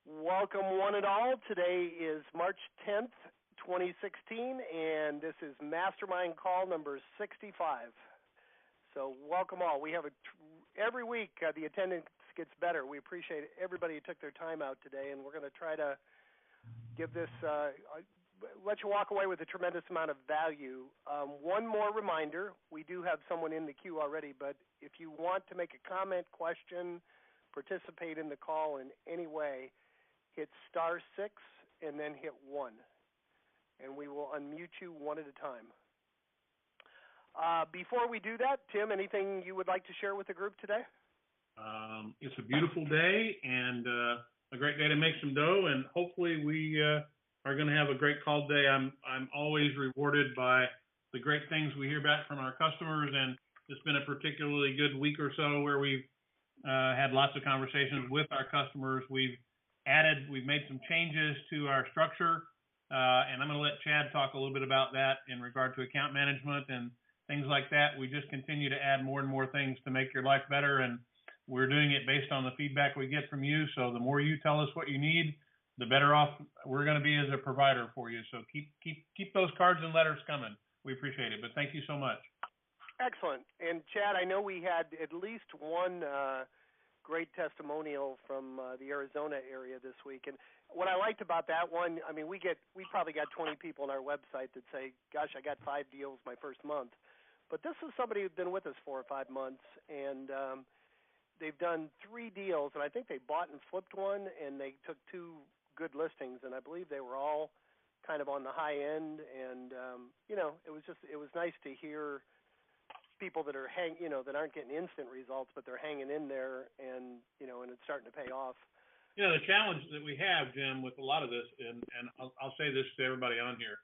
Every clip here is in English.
Welcome one and all. Today is March 10th, 2016, and this is Mastermind call number 65. So welcome all. We have every week the attendance gets better. We appreciate everybody who took their time out today, and we're going to try to give this, let you walk away with a tremendous amount of value. One more reminder, we do have someone in the queue already, but if you want to make a comment, question, participate in the call in any way, hit *6 and then hit 1, and we will unmute you one at a time. Before we do that, Tim, anything you would like to share with the group today? It's a beautiful day and a great day to make some dough, and hopefully we are going to have a great call today. I'm always rewarded by the great things we hear back from our customers, and it's been a particularly good week or so where we've had lots of conversations with our customers. We've made some changes to our structure, and I'm going to let Chad talk a little bit about that in regard to account management and things like that. We just continue to add more and more things to make your life better, and we're doing it based on the feedback we get from you. So the more you tell us what you need, the better off we're going to be as a provider for you. So keep those cards and letters coming. We appreciate it, but thank you so much. Excellent. And Chad, I know we had at least one great testimonial from the Arizona area this week. And what I liked about that one, I mean, we probably got 20 people on our website that say, gosh, I got 5 deals my first month. But this is somebody who's been with us 4 or 5 months, and they've done 3 deals, and I think they bought and flipped one, and they took 2 good listings, and I believe they were all kind of on the high end. And, it was nice to hear people that are that aren't getting instant results, but they're hanging in there, and and it's starting to pay off. The challenge that we have, Jim, with a lot of this, and I'll say this to everybody on here,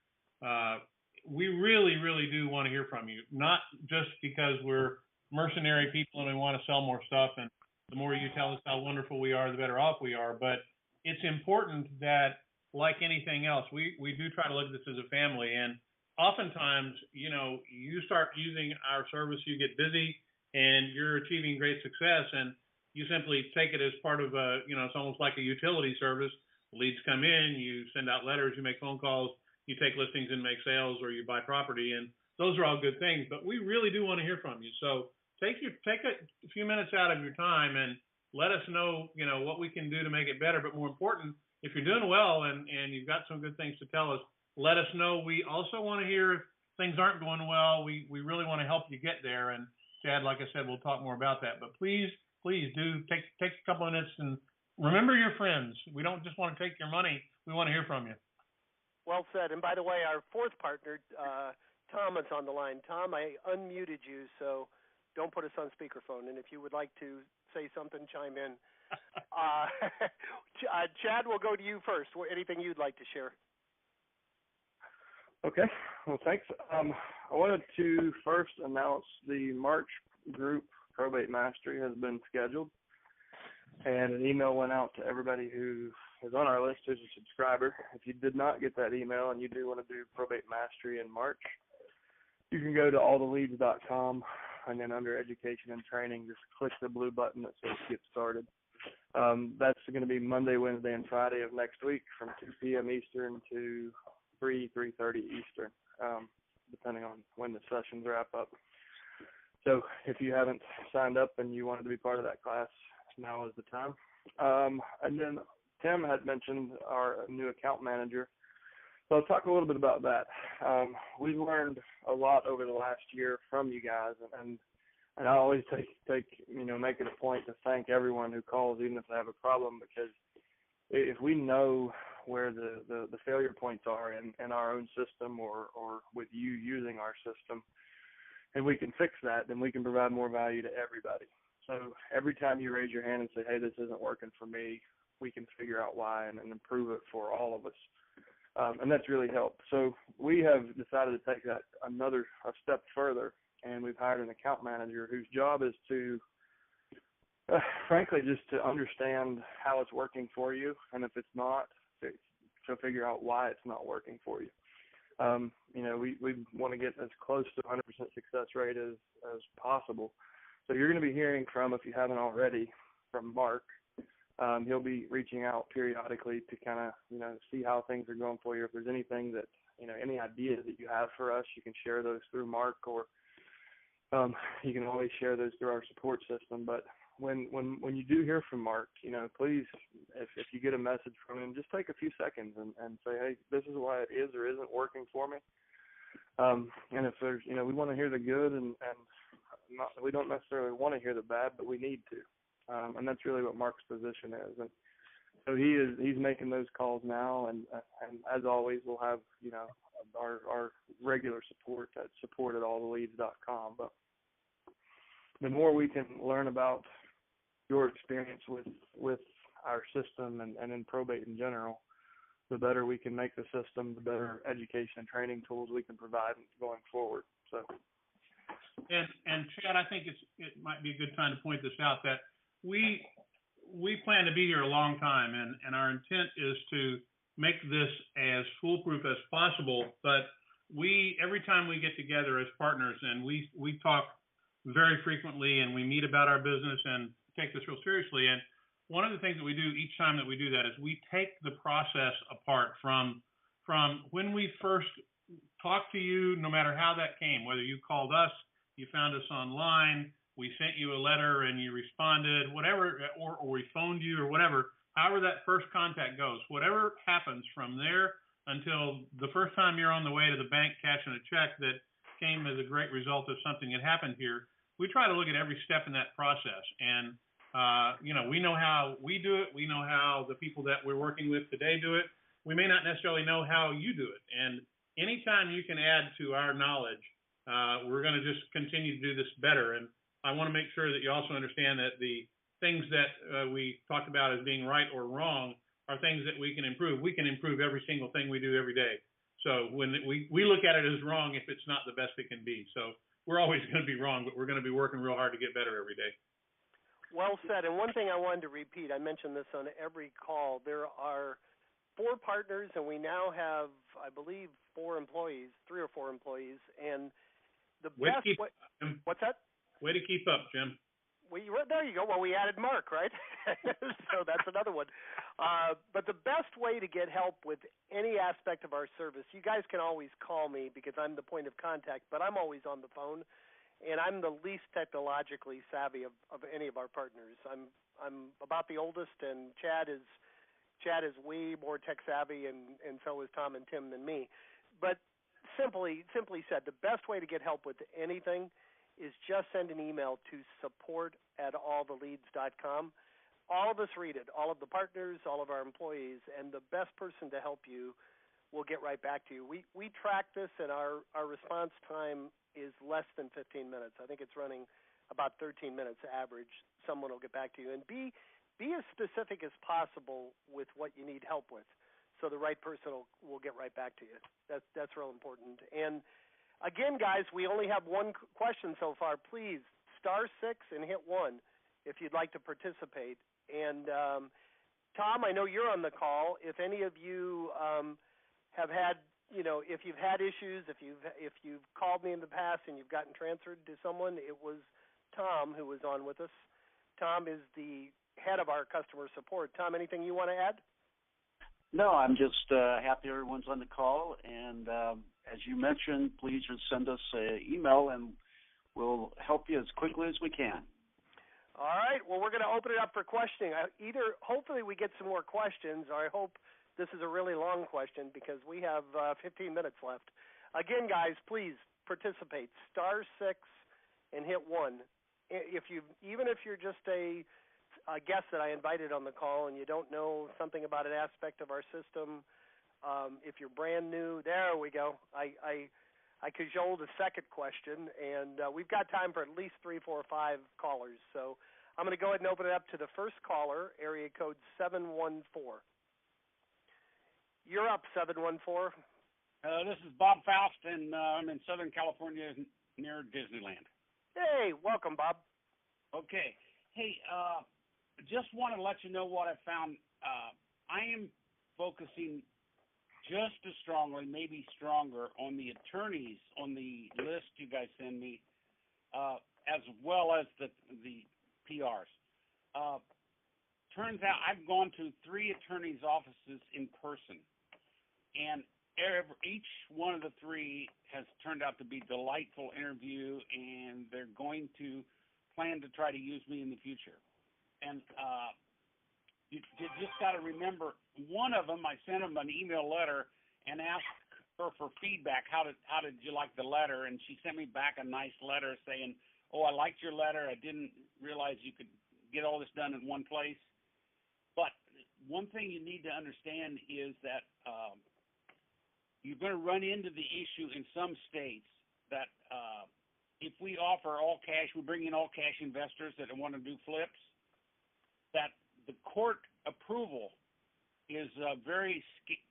we really, really do want to hear from you, not just because we're mercenary people and we want to sell more stuff, and the more you tell us how wonderful we are, the better off we are, but it's important that, like anything else, we do try to look at this as a family, and oftentimes, you start using our service, you get busy, and you're achieving great success, and you simply take it as part of it's almost like a utility service. Leads come in, you send out letters, you make phone calls, you take listings and make sales, or you buy property, and those are all good things, but we really do want to hear from you. So take a few minutes out of your time and let us know, what we can do to make it better, but more important, if you're doing well and you've got some good things to tell us, let us know. We also want to hear if things aren't going well. We really want to help you get there. And Chad, like I said, we'll talk more about that. But please do take a couple of minutes and remember your friends. We don't just want to take your money. We want to hear from you. Well said. And by the way, our 4th partner, Tom, is on the line. Tom, I unmuted you, so don't put us on speakerphone. And if you would like to say something, chime in. Chad, we'll go to you first. Anything you'd like to share? Okay. Well, thanks. I wanted to first announce the March group Probate Mastery has been scheduled, and an email went out to everybody who is on our list who's a subscriber. If you did not get that email and you do want to do Probate Mastery in March, you can go to alltheleads.com, and then under Education and Training, just click the blue button that says Get Started. That's going to be Monday, Wednesday, and Friday of next week from 2 p.m. Eastern to 3:30 Eastern, depending on when the sessions wrap up. So if you haven't signed up and you wanted to be part of that class, now is the time. And then Tim had mentioned our new account manager. So I'll talk a little bit about that. We've learned a lot over the last year from you guys, and I always make it a point to thank everyone who calls, even if they have a problem, because if we know where the failure points are in our own system or with you using our system, and we can fix that, then we can provide more value to everybody. So every time you raise your hand and say, hey, this isn't working for me, we can figure out why and improve it for all of us. And that's really helped. So we have decided to take that a step further, and we've hired an account manager whose job is to frankly, just to understand how it's working for you, and if it's not, to figure out why it's not working for you. We want to get as close to 100% success rate as possible. So you're going to be hearing from, if you haven't already, from Mark, He'll be reaching out periodically to kind of, see how things are going for you. If there's anything that, any ideas that you have for us, you can share those through Mark, or you can always share those through our support system. But when you do hear from Mark, please, if you get a message from him, just take a few seconds and say, hey, this is why it is or isn't working for me. And if there's, we want to hear the good, and we don't necessarily want to hear the bad, but we need to. And that's really what Mark's position is. And so he's making those calls now, and as always, we'll have, our regular support at support@alltheleads.com. But the more we can learn about your experience with our system and in probate in general, the better we can make the system, the better education and training tools we can provide going forward. So. And Chad, I think it might be a good time to point this out, that we plan to be here a long time, and our intent is to make this as foolproof as possible. But every time we get together as partners, and we talk very frequently, and we meet about our business and take this real seriously. And one of the things that we do each time that we do that is we take the process apart from when we first talked to you, no matter how that came, whether you called us, you found us online, we sent you a letter and you responded, whatever, or we phoned you or whatever, however that first contact goes, whatever happens from there until the first time you're on the way to the bank cashing a check that came as a great result of something that happened here, we try to look at every step in that process. And, we know how we do it. We know how the people that we're working with today do it. We may not necessarily know how you do it. And anytime you can add to our knowledge, we're going to just continue to do this better. And I want to make sure that you also understand that the things that we talked about as being right or wrong are things that we can improve. We can improve every single thing we do every day. So when we look at it as wrong if it's not the best it can be. So we're always going to be wrong, but we're going to be working real hard to get better every day. Well said. And one thing I wanted to repeat, I mentioned this on every call, there are 4 partners, and we now have, I believe, 3 or 4 employees. And the best way, what's that? Way to keep up, Jim. There you go. Well, we added Mark, right? So that's another one. But the best way to get help with any aspect of our service, you guys can always call me because I'm the point of contact, but I'm always on the phone, and I'm the least technologically savvy of any of our partners. I'm about the oldest, and Chad is way more tech savvy, and so is Tom and Tim than me. But simply said, the best way to get help with anything is just send an email to support@alltheleads.com. All of us read it, all of the partners, all of our employees, and the best person to help you will get right back to you. We track this, and our response time is less than 15 minutes. I think it's running about 13 minutes average. Someone will get back to you. And be as specific as possible with what you need help with, so the right person will get right back to you. That's real important. And again, guys, we only have one question so far. Please, *6 and hit 1 if you'd like to participate. And Tom, I know you're on the call. If any of you have had, if you've had issues, if you've called me in the past and you've gotten transferred to someone, it was Tom who was on with us. Tom is the head of our customer support. Tom, anything you want to add? No, I'm just happy everyone's on the call. And as you mentioned, please just send us an email, and we'll help you as quickly as we can. All right. Well, we're going to open it up for questioning. Hopefully we get some more questions, or I hope this is a really long question because we have 15 minutes left. Again, guys, please participate. *6 and hit 1. Even if you're just a guest that I invited on the call and you don't know something about an aspect of our system, if you're brand new, there we go. I cajoled a second question, and we've got time for at least 3, 4, 5 callers. So I'm going to go ahead and open it up to the first caller, area code 714. You're up, 714. This is Bob Faust, and I'm in Southern California near Disneyland. Hey, welcome, Bob. Okay. Hey, just want to let you know what I found. I am focusing just as strongly, maybe stronger, on the attorneys on the list you guys send me, as well as the PRs. turns out I've gone to 3 attorneys' offices in person, and each one of the 3 has turned out to be a delightful interview, and they're going to plan to try to use me in the future. And you just got to remember, one of them, I sent them an email letter and asked her for feedback. How did you like the letter? And she sent me back a nice letter saying, "Oh, I liked your letter. I didn't realize you could get all this done in one place." But one thing you need to understand is that you're going to run into the issue in some states that if we offer all cash, we bring in all cash investors that want to do flips, that the court approval is very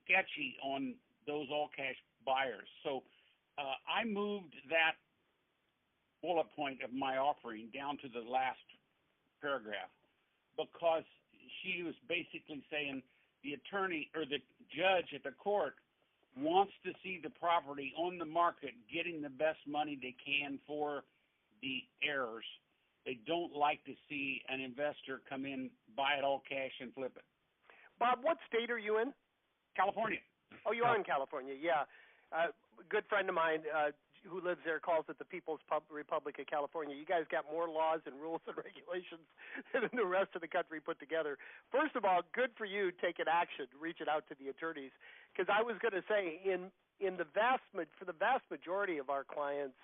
sketchy on those all cash buyers. So I moved that bullet point of my offering down to the last paragraph because she was basically saying the attorney or the judge at the court wants to see the property on the market getting the best money they can for the heirs. They don't like to see an investor come in, buy it all cash, and flip it. Bob, what state are you in? California. Oh, you are in California, yeah. A good friend of mine who lives there calls it the People's Republic of California. You guys got more laws and rules and regulations than the rest of the country put together. First of all, good for you taking action, reaching out to the attorneys. Because I was going to say, for the vast majority of our clients,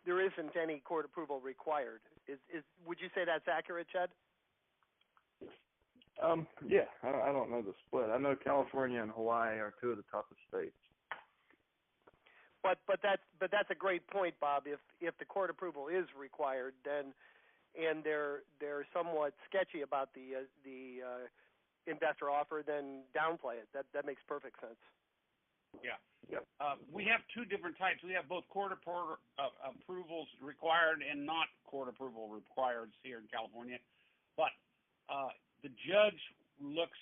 there isn't any court approval required. Would you say that's accurate, Chad? Yeah, I don't know the split. I know California and Hawaii are 2 of the toughest states. But that's a great point, Bob. If the court approval is required, then and they're somewhat sketchy about the investor offer, then downplay it. That makes perfect sense. Yeah. Yep. We have 2 different types. We have both court approvals required and not court approval required here in California. But the judge looks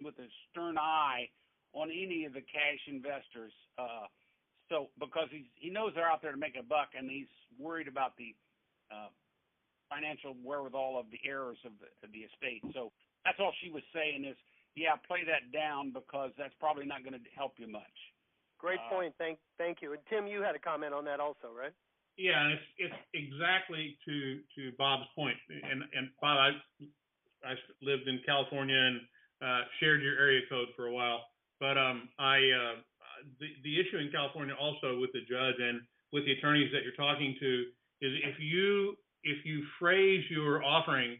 with a stern eye on any of the cash investors. So because he knows they're out there to make a buck, and he's worried about the financial wherewithal of the heirs of the estate. So that's all she was saying is, yeah, play that down because that's probably not going to help you much. Great point. Thank you. And Tim, you had a comment on that also, right? Yeah, and it's exactly to Bob's point. And Bob, I lived in California and shared your area code for a while. But the issue in California also with the judge and with the attorneys that you're talking to is if you phrase your offering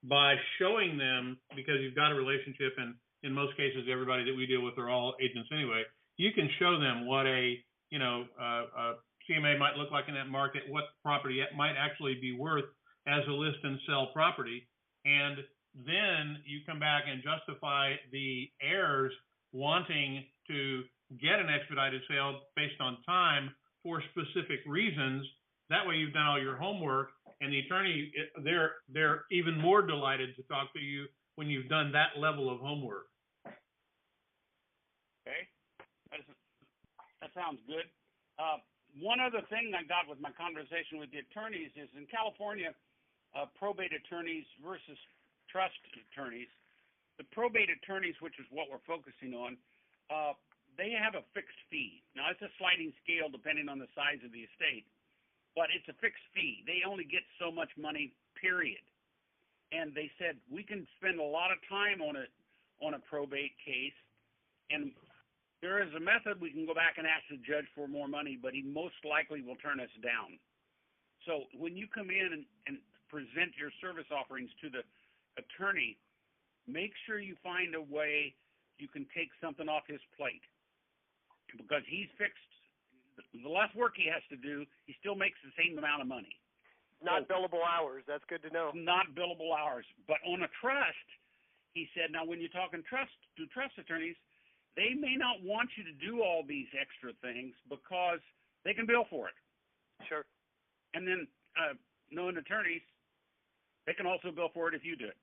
by showing them, because you've got a relationship, and in most cases everybody that we deal with are all agents anyway, you can show them what a CMA might look like in that market, what the property might actually be worth as a list and sell property, and then you come back and justify the heirs wanting to get an expedited sale based on time for specific reasons. That way you've done all your homework, and the attorney, they're even more delighted to talk to you when you've done that level of homework. Okay, that sounds good. One other thing I got with my conversation with the attorneys is in California, probate attorneys versus trust attorneys. The probate attorneys, which is what we're focusing on, they have a fixed fee. Now, it's a sliding scale depending on the size of the estate, but it's a fixed fee. They only get so much money, period. And they said, we can spend a lot of time on a probate case, and there is a method we can go back and ask the judge for more money, but he most likely will turn us down. So when you come in and present your service offerings to the attorney, make sure you find a way you can take something off his plate, because he's fixed. The less work he has to do, he still makes the same amount of money. Not billable hours. That's good to know. Not billable hours. But on a trust, he said, now when you're talking trust attorneys, they may not want you to do all these extra things because they can bill for it. Sure. And then knowing attorneys, they can also bill for it if you do it.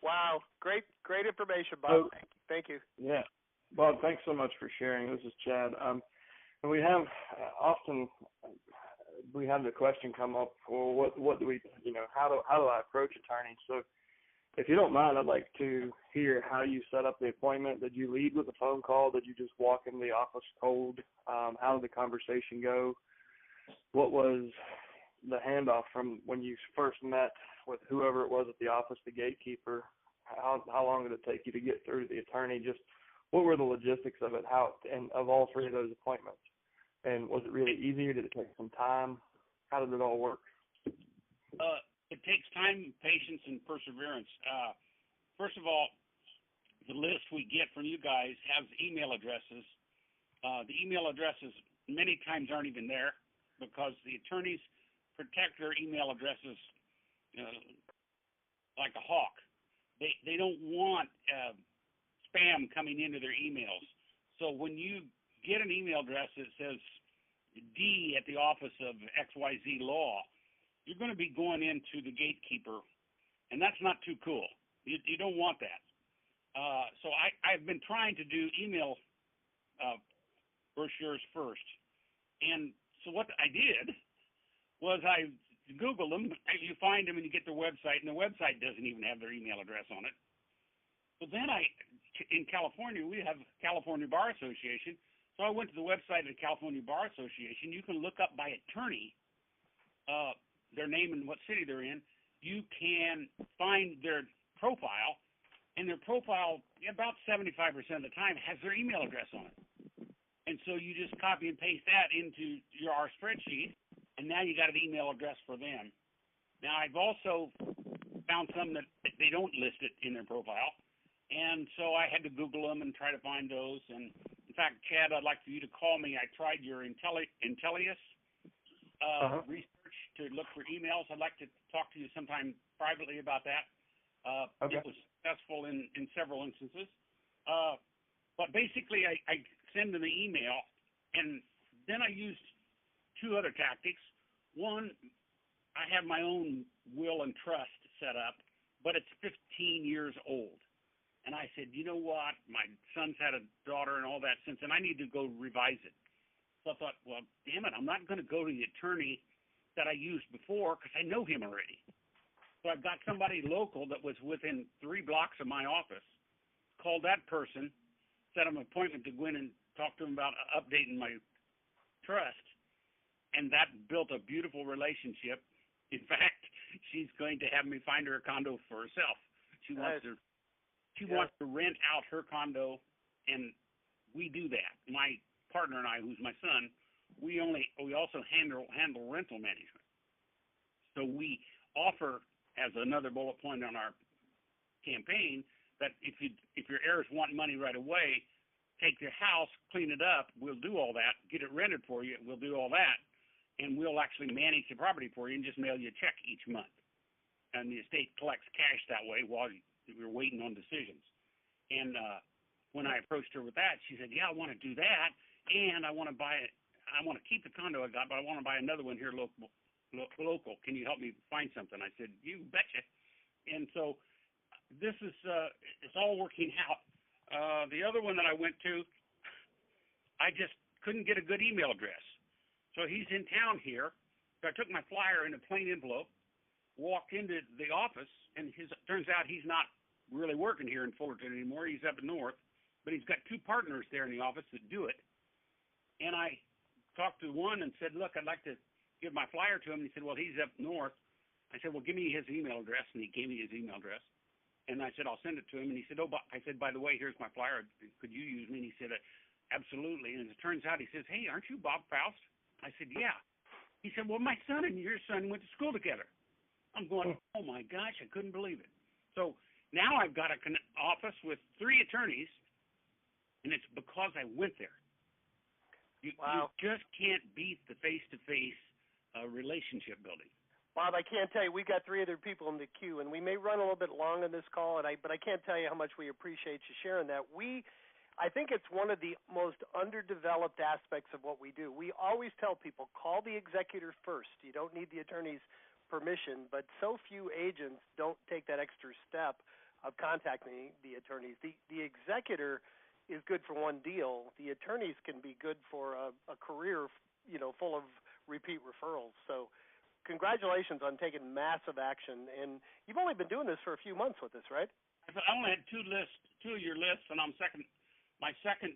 Wow. Great information, Bob. Thank you. Yeah. Bob, thanks so much for sharing. This is Chad. And we have often we have the question come up, well, what do we, how do I approach attorneys? So if you don't mind, I'd like to hear how you set up the appointment. Did you lead with a phone call? Did you just walk in the office cold? How did the conversation go? What was the handoff from when you first met with whoever it was at the office, the gatekeeper? How long did it take you to get through to the attorney? Just what were the logistics of it? And of all three of those appointments? And was it really easy, or did it take some time? How did it all work? It takes time, patience, and perseverance. First of all, the list we get from you guys has email addresses. The email addresses many times aren't even there because the attorneys protect their email addresses like a hawk. They don't want spam coming into their emails. So when you get an email address that says D at the office of XYZ Law, you're going to be going into the gatekeeper, and that's not too cool. You don't want that. So I've been trying to do email brochures first. And so what I did was I Googled them. You find them and you get their website, and the website doesn't even have their email address on it. So then in California, we have California Bar Association. So I went to the website of the California Bar Association. You can look up by attorney their name and what city they're in. You can find their profile, and their profile, about 75% of the time, has their email address on it. And so you just copy and paste that into our spreadsheet, and now you got an email address for them. Now, I've also found some that they don't list it in their profile, and so I had to Google them and try to find those. And in fact, Chad, I'd like for you to call me. I tried your Intellius research to look for emails. I'd like to talk to you sometime privately about that. Okay. It was successful in several instances. But basically, I send them the email, and then I used two other tactics. One, I have my own will and trust set up, but it's 15 years old. And I said, you know what? My son's had a daughter and all that since, and I need to go revise it. So I thought, well, damn it, I'm not going to go to the attorney that I used before because I know him already. So I've got somebody local that was within 3 blocks of my office, called that person, set him an appointment to go in and talk to him about updating my trust, and that built a beautiful relationship. In fact, she's going to have me find her a condo for herself. She wants to rent out her condo, and we do that. My partner and I, who's my son, we also handle rental management. So we offer, as another bullet point on our campaign, that if your heirs want money right away, take their house, clean it up, we'll do all that, get it rented for you, we'll do all that, and we'll actually manage the property for you and just mail you a check each month. And the estate collects cash that way while we're waiting on decisions. And when I approached her with that, she said, yeah, I want to do that, and I want to buy it. I want to keep the condo I got, but I want to buy another one here local. Can you help me find something? I said, you betcha. And so this is it's all working out. The other one that I went to, I just couldn't get a good email address. So he's in town here. So I took my flyer in a plain envelope, walked into the office, and turns out he's not really working here in Fullerton anymore. He's up north, but he's got 2 partners there in the office that do it. And I talked to one and said, look, I'd like to give my flyer to him. And he said, well, he's up north. I said, well, give me his email address. And he gave me his email address. And I said, I'll send it to him. And he said, I said, by the way, here's my flyer. Could you use me? And he said, absolutely. And as it turns out, he says, hey, aren't you Bob Faust? I said, yeah. He said, well, my son and your son went to school together. I'm going, oh, my gosh, I couldn't believe it. So now I've got an office with 3 attorneys, and it's because I went there. You just can't beat the face-to-face relationship building. Bob, I can't tell you, we've got 3 other people in the queue, and we may run a little bit long on this call, but I can't tell you how much we appreciate you sharing that. I think it's one of the most underdeveloped aspects of what we do. We always tell people, call the executor first. You don't need the attorney's permission, but so few agents don't take that extra step of contacting the attorneys. The executor is good for one deal. The attorneys can be good for a career, full of repeat referrals. So congratulations on taking massive action. And you've only been doing this for a few months with this, right? I only had two of your lists, and my second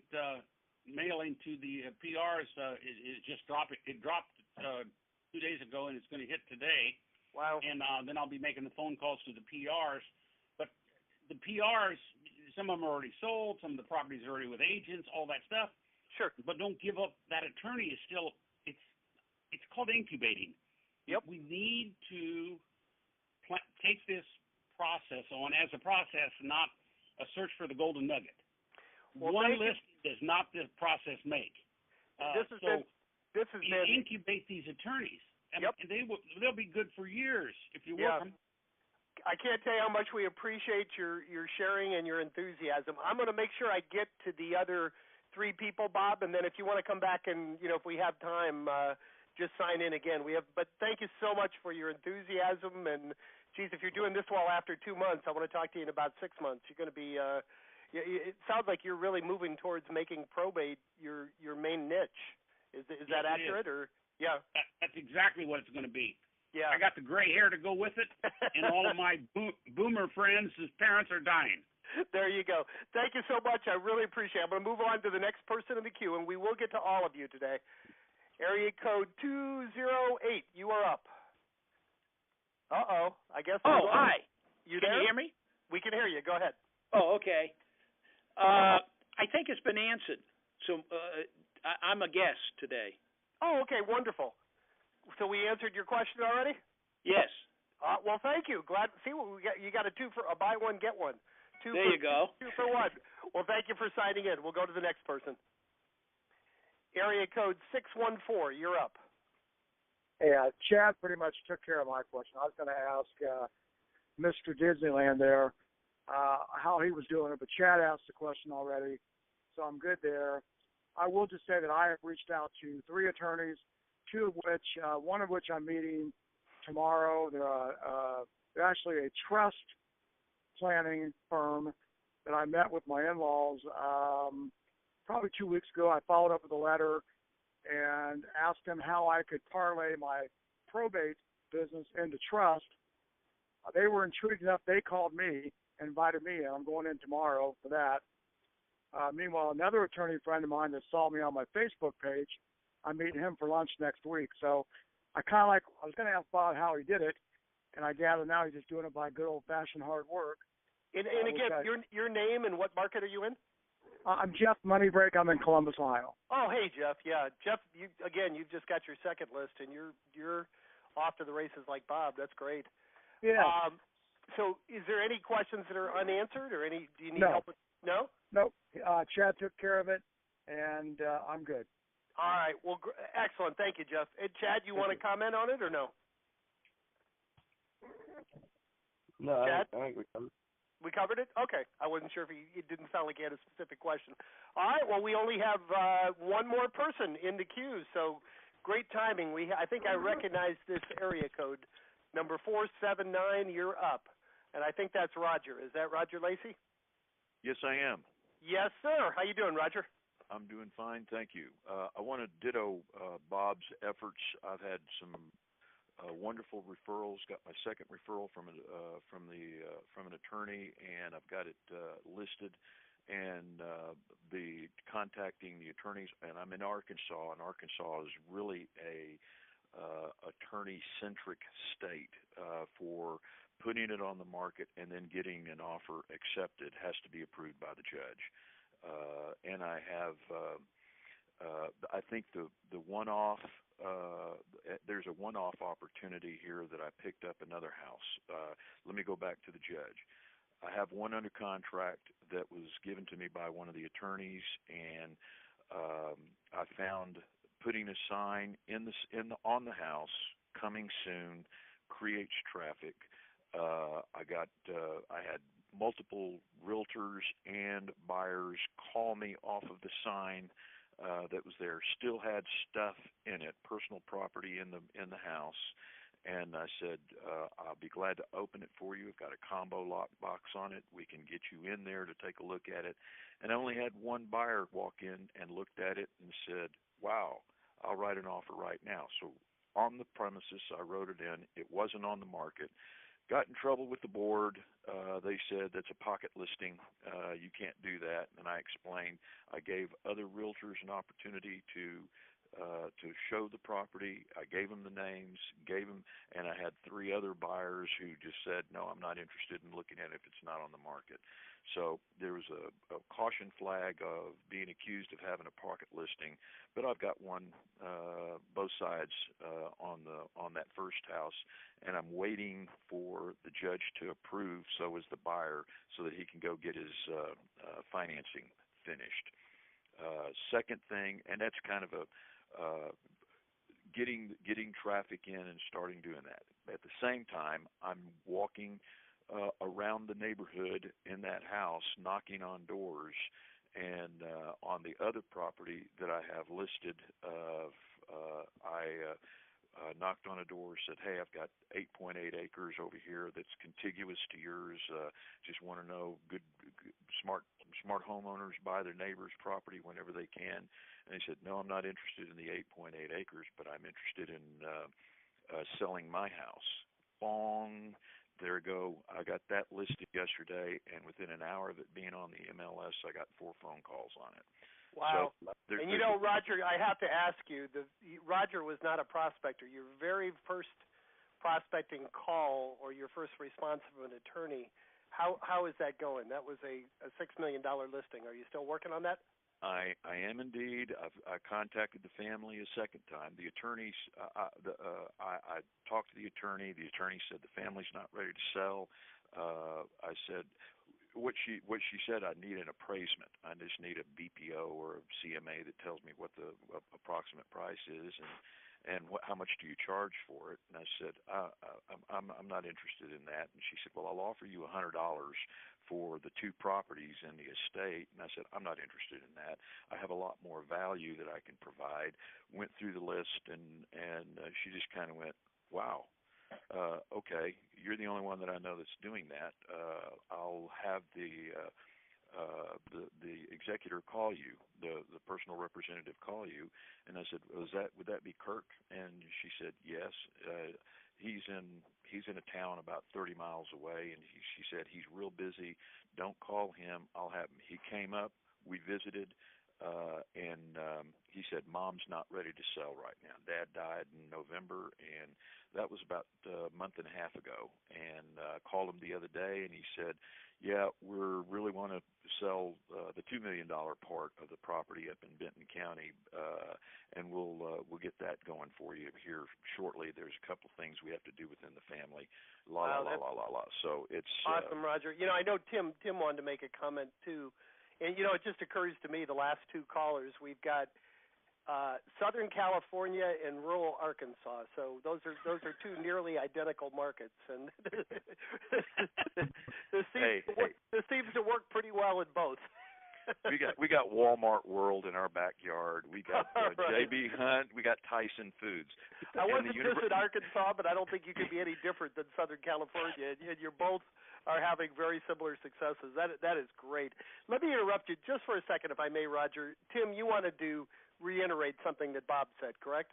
mailing to the PRs is just dropped. It dropped 2 days ago, and it's going to hit today. Wow. And then I'll be making the phone calls to the PRs. But the PRs, some of them are already sold, some of the properties are already with agents, all that stuff. Sure. But don't give up. That attorney is still, it's called incubating. Yep. We need to take this process on as a process, not a search for the golden nugget. Well, one list does not the process make. This has been incubate these attorneys. And yep. They'll be good for years if you work them. I can't tell you how much we appreciate your sharing and your enthusiasm. I'm going to make sure I get to the other 3 people, Bob, and then if you want to come back and, if we have time, just sign in again. But thank you so much for your enthusiasm. And, geez, if you're doing this well after 2 months, I want to talk to you in about 6 months. You're going to be it sounds like you're really moving towards making probate your main niche. Is that accurate? Or yeah, that's exactly what it's going to be. Yeah, I got the gray hair to go with it, and all of my boomer friends' parents are dying. There you go. Thank you so much. I really appreciate it. I'm going to move on to the next person in the queue, and we will get to all of you today. Area code 208. You are up. I guess. Oh, hi. You can there? You hear me? We can hear you. Go ahead. Oh, okay. I think it's been answered. So I'm a guest today. Oh, okay, wonderful. So we answered your question already? Yes. Well, thank you. Glad to see what we got. You got a buy one get one. There you go. 2 for 1. Well, thank you for signing in. We'll go to the next person. Area code 614. You're up. Hey, Chad pretty much took care of my question. I was going to ask Mr. Disneyland there how he was doing it, but Chad asked the question already, so I'm good there. I will just say that I have reached out to 3 attorneys, one of which I'm meeting tomorrow. They're actually a trust planning firm that I met with my in-laws probably 2 weeks ago. I followed up with a letter and asked them how I could parlay my probate business into trust. They were intrigued enough. They called me and invited me, and I'm going in tomorrow for that. Meanwhile, another attorney friend of mine that saw me on my Facebook page, I'm meeting him for lunch next week. So I was going to ask Bob how he did it, and I gather now he's just doing it by good old-fashioned hard work. And again, your name and what market are you in? I'm Jeff Moneybreak. I'm in Columbus, Ohio. Oh, hey, Jeff. Yeah, Jeff. You've just got your second list, and you're off to the races like Bob. That's great. Yeah. So, is there any questions that are unanswered, or do you need help with? No. Nope. Chad took care of it, and I'm good. All right. Well, excellent. Thank you, Jeff. And Chad, you want to comment on it or no? No, Chad? I think we covered it. We covered it? Okay. I wasn't sure if it didn't sound like he had a specific question. All right. Well, we only have one more person in the queue, so great timing. I think I recognize this area code, number 479. You're up, and I think that's Roger. Is that Roger Lacey? Yes, I am. Yes, sir. How you doing, Roger? I'm doing fine, thank you. I want to ditto Bob's efforts. I've had some wonderful referrals. Got my second referral from an attorney, and I've got it listed. And the contacting the attorneys, and I'm in Arkansas, and Arkansas is really a attorney-centric state for putting it on the market and then getting an offer accepted has to be approved by the judge. And I have, I think the one-off, there's a one-off opportunity here that I picked up another house. Let me go back to the judge. I have one under contract that was given to me by one of the attorneys, and I found putting a sign on the house, coming soon, creates traffic. I had multiple realtors and buyers call me off of the sign that was there. Still had stuff in it, personal property in the house, and I said I'll be glad to open it for you. I've got a combo lock box on it. We can get you in there to take a look at it. And I only had one buyer walk in and looked at it and said, "Wow, I'll write an offer right now. So on the premises, I wrote it in. It wasn't on the market. Got in trouble with the board. They said that's a pocket listing. You can't do that. And I explained. I gave other realtors an opportunity to show the property. I gave them the names, and I had 3 other buyers who just said, no, I'm not interested in looking at it if it's not on the market. So there was a caution flag of being accused of having a pocket listing, but I've got one, both sides on that first house, and I'm waiting for the judge to approve, so is the buyer, so that he can go get his financing finished. Second thing, and that's kind of a getting traffic in and starting doing that. At the same time, I'm walking around the neighborhood in that house, knocking on doors, and on the other property that I have listed, I knocked on a door, said, hey, I've got 8.8 acres over here that's contiguous to yours. Just want to know, good smart homeowners buy their neighbor's property whenever they can. And he said, no, I'm not interested in the 8.8 acres, but I'm interested in selling my house. Bong. There you go. I got that listed yesterday, and within an hour of it being on the MLS, I got 4 phone calls on it. Wow. So and you know, Roger, I have to ask you, Roger was not a prospector. Your very first prospecting call or your first response from an attorney, how is that going? That was a $6 million listing. Are you still working on that? I am indeed. I contacted the family a second time. The attorneys, I talked to the attorney. The attorney said the family's not ready to sell. I said, what she said, I need an appraisement. I just need a BPO or a CMA that tells me what the approximate price is and how much do you charge for it? And I said, I'm not interested in that. And she said, well, I'll offer you $100 for the 2 properties in the estate. And I said, I'm not interested in that. I have a lot more value that I can provide. Went through the list, and she just kind of went, wow. Okay, you're the only one that I know that's doing that. I'll have the executor call you, the personal representative call you. And I said, would that be Kirk? And she said, yes. He's in a town about 30 miles away, and she said he's real busy. Don't call him. I'll have him. He came up. We visited. And he said, Mom's not ready to sell right now. Dad died in November, and that was about a month and a half ago. And called him the other day, and he said, yeah, we really want to sell the $2 million part of the property up in Benton County, and we'll get that going for you here shortly. There's a couple things we have to do within the family. La. So it's awesome, Roger. You know, I know Tim wanted to make a comment too. And, you know, it just occurs to me, the last 2 callers, we've got Southern California and rural Arkansas. So those are 2 nearly identical markets. And this seems to work pretty well in both. we got Walmart World in our backyard. We got right. JB Hunt. We got Tyson Foods. I wasn't just in Arkansas, but I don't think you could be any different than Southern California. And you're both are having very similar successes. That is great. Let me interrupt you just for a second, if I may, Roger. Tim, you wanted to reiterate something that Bob said, correct?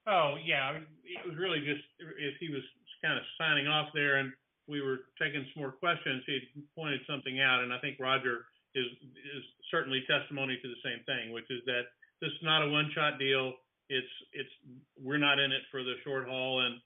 Oh, yeah. It was really just if he was kind of signing off there and we were taking some more questions, he pointed something out, and I think Roger is certainly testimony to the same thing, which is that this is not a one-shot deal. We're not in it for the short haul, and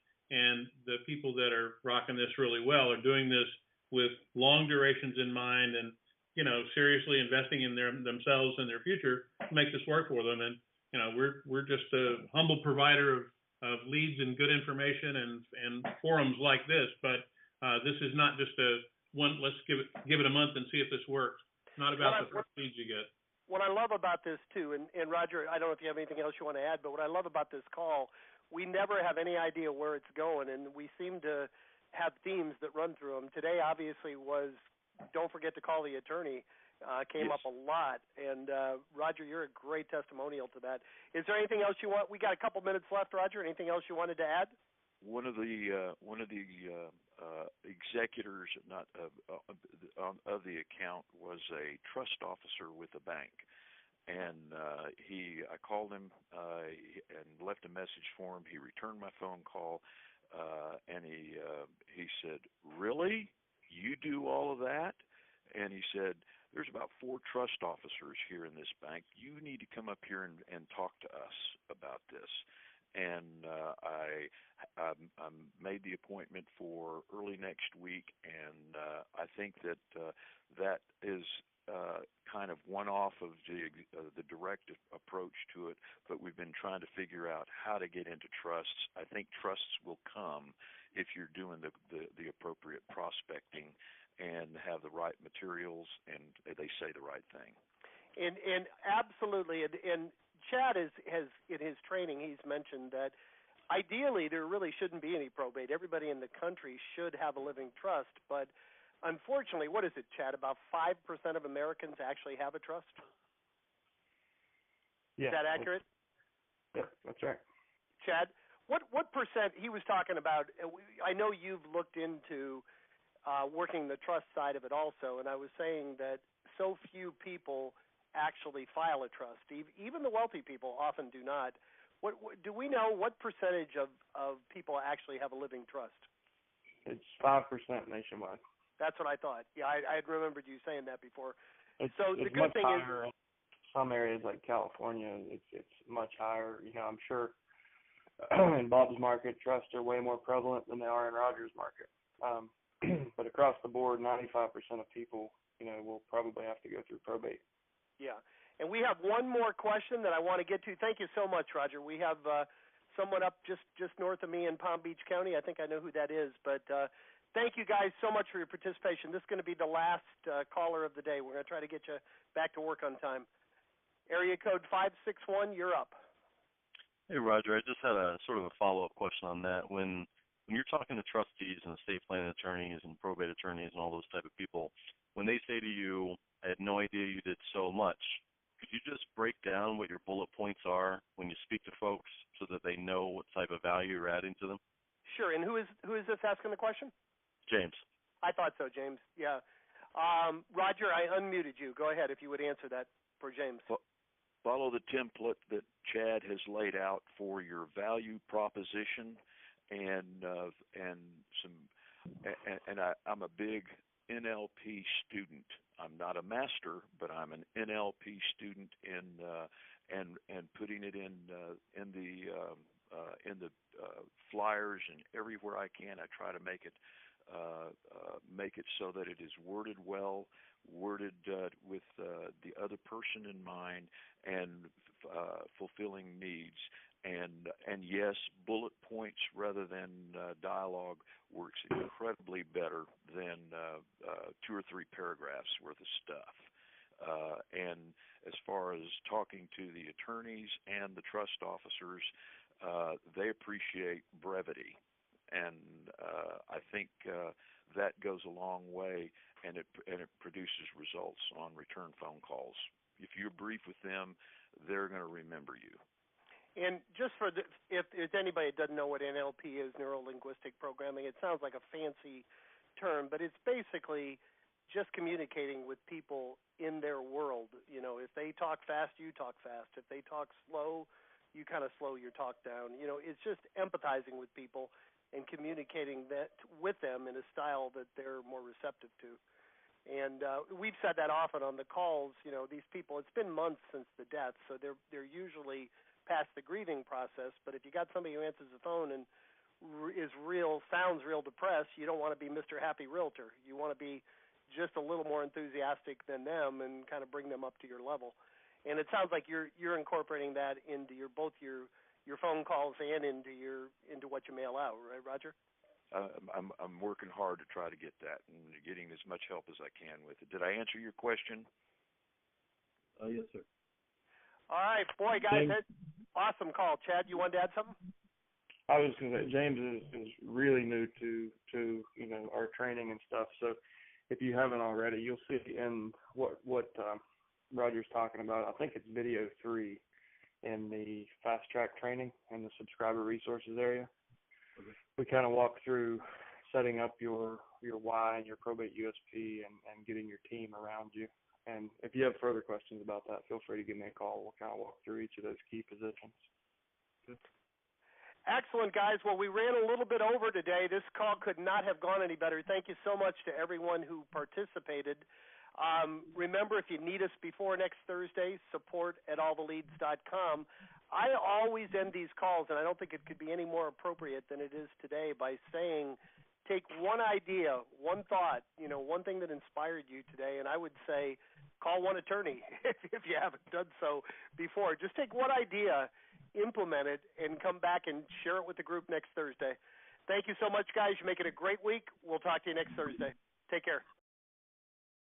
the people that are rocking this really well are doing this with long durations in mind, and you know, seriously investing in themselves and their future to make this work for them. And you know, we're just a humble provider of leads and good information and forums like this. But this is not just let's give it a month and see if this works. It's not about the first leads you get. What I love about this too, and Roger, I don't know if you have anything else you want to add, but what I love about this call, we never have any idea where it's going, and we seem to have themes that run through them. Today, obviously, was don't forget to call the attorney. Came up a lot, and Roger, you're a great testimonial to that. Is there anything else you want? We got a couple minutes left, Roger. Anything else you wanted to add? One of the executors of the account was a trust officer with a bank, And I called him and left a message for him. He returned my phone call, and he said, "Really? You do all of that?" And he said, "There's about 4 trust officers here in this bank. You need to come up here and talk to us about this." And I made the appointment for early next week, and I think that that is kind of one off of the direct approach to it, but we've been trying to figure out how to get into trusts. I think trusts will come if you're doing the appropriate prospecting and have the right materials and they say the right thing. And absolutely, and Chad has in his training, he's mentioned that ideally there really shouldn't be any probate. Everybody in the country should have a living trust, but unfortunately, what is it, Chad? About 5% of Americans actually have a trust? Yeah. Is that accurate? Yeah, that's right. Chad, what percent, he was talking about, I know you've looked into working the trust side of it also, and I was saying that so few people actually file a trust. Even the wealthy people often do not. What do we know what percentage of people actually have a living trust? It's 5% nationwide. That's what I thought. Yeah, I had remembered you saying that before. It's the good much thing higher in some areas like California. It's much higher. You know, I'm sure in Bob's market, trusts are way more prevalent than they are in Roger's market. But across the board, 95% of people, you know, will probably have to go through probate. Yeah. And we have one more question that I want to get to. Thank you so much, Roger. We have someone up just north of me in Palm Beach County. I think I know who that is. But thank you guys so much for your participation. This is going to be the last caller of the day. We're going to try to get you back to work on time. Area code 561, you're up. Hey, Roger. I just had a sort of a follow-up question on that. When you're talking to trustees and estate planning attorneys and probate attorneys and all those type of people, when they say to you, "I had no idea you did so much," could you just break down what your bullet points are when you speak to folks so that they know what type of value you're adding to them? Sure. And who is this asking the question? James. I thought so, James. Yeah. Roger, I unmuted you. Go ahead if you would answer that for James. Follow the template that Chad has laid out for your value proposition, and I'm a big NLP student. I'm not a master, but I'm an NLP student and putting it in the flyers and everywhere I can. I try to make it so that it is worded well, worded with the other person in mind and fulfilling needs. And yes, bullet points rather than dialogue works incredibly better than 2 or 3 paragraphs worth of stuff. And as far as talking to the attorneys and the trust officers, they appreciate brevity. And I think that goes a long way, and it produces results on return phone calls. If you're brief with them, they're going to remember you. And just for if anybody doesn't know what NLP is, neuro-linguistic programming, it sounds like a fancy term, but it's basically just communicating with people in their world. You know, if they talk fast, you talk fast. If they talk slow, you kind of slow your talk down. You know, it's just empathizing with people and communicating that with them in a style that they're more receptive to. And we've said that often on the calls. You know, these people, it's been months since the death, so they're usually past the grieving process. But if you got somebody who answers the phone and sounds real depressed, you don't want to be Mr. Happy Realtor. You want to be just a little more enthusiastic than them and kind of bring them up to your level. And it sounds like you're incorporating that into both your phone calls and into what you mail out, right, Roger? I'm working hard to try to get that and getting as much help as I can with it. Did I answer your question? Yes, sir. All right, boy, guys, awesome call. Chad, you wanted to add something? I was going to say, James is really new to you know, our training and stuff. So if you haven't already, you'll see in what Roger's talking about. I think it's video 3 in the fast track training in the subscriber resources area. Okay. We kind of walk through setting up your Y and your probate USP and getting your team around you. And if you have further questions about that, feel free to give me a call. We'll kind of walk through each of those key positions. Excellent, guys. Well, we ran a little bit over today. This call could not have gone any better. Thank you so much to everyone who participated. Remember, if you need us before next Thursday, support@alltheleads.com. I always end these calls, and I don't think it could be any more appropriate than it is today, by saying take one idea, one thought, one thing that inspired you today, and I would say call one attorney if you haven't done so before. Just take one idea, implement it, and come back and share it with the group next Thursday. Thank you so much, guys. You're making a great week. We'll talk to you next Thursday. Take care.